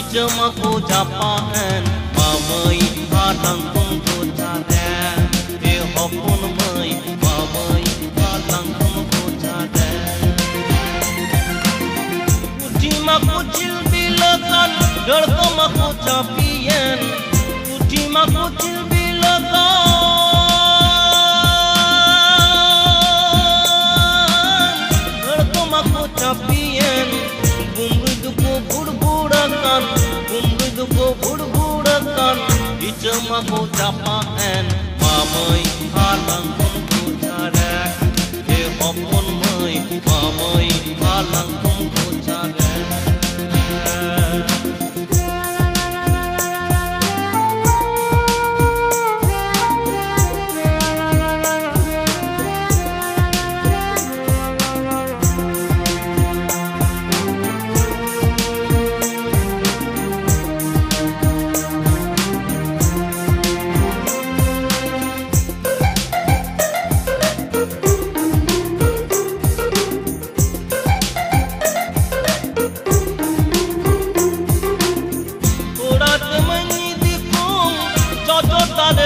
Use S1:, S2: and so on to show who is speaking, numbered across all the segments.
S1: icama ko japaan mamai halang kong ko chade e hopon mai mamai halang kong ko chade utima ko chil bilakan garkama ko chapian utima ko chil Chapian, bumbu ko burburakan, bumbu ko burburakan, icama ko japaan, mamai halang kong ko chade, e hopon mai, mamai halang kong ko chade.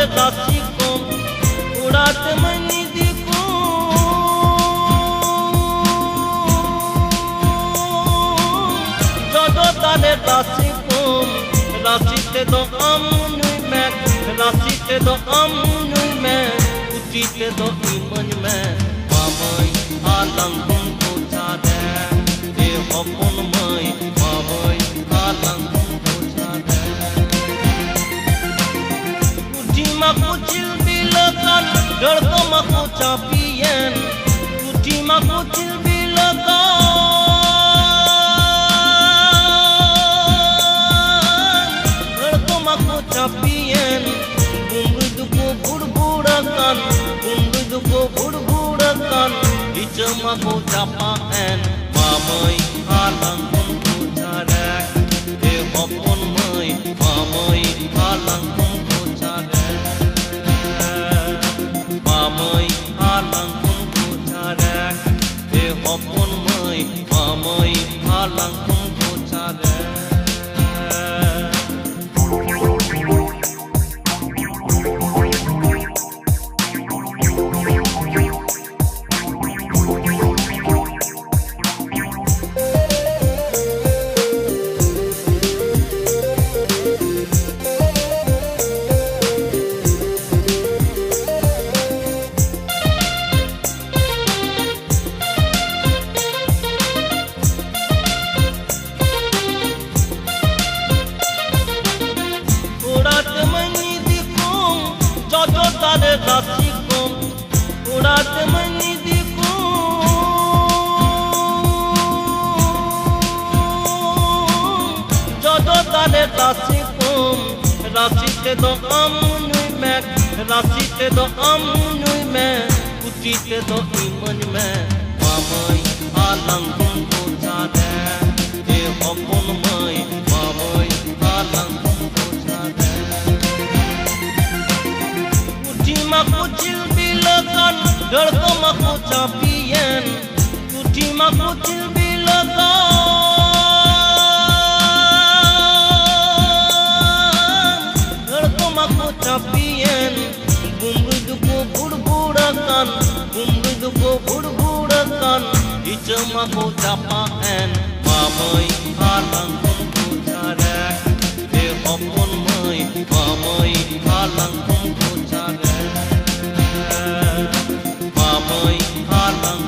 S1: Dasikom, urat mani dikum, jodo tale dasikom, rasite do amnui me, rasite do amnui me, utite do iman me, mamai halang kong ko chade, e hopon mai, mamai halang kong ko chade. Utima ko chil bilakan, garkama ko chapian. Utima ko chil bilakan, garkama ko chapian. Bumbu ko burburakan, bumbu ko burburakan. Icama ko japaan, mamai halang kong ko chade, e hopon mai, mamai halang kong ko chade. Mamai halang kong ko chade, e hopon mai, mamai halang kong ko chade. Dasikom, urat mani dikum, jodo tale dasikom, rasite do amnui me, rasite do amnui me, utite do iman me, mamai halang kong ko chade, e hopon mai, mamai halang kong ko chade. Utima ko chil bilakan, garkama ko chapian. Utima ko chil bilakan, garkama ko chapian. Bumbu ko burburakan, bumbu ko burburakan. Icama ko japaan, mamai halang kong ko chade, e hopon mai, mamai halang kong ko chade. Mamai halang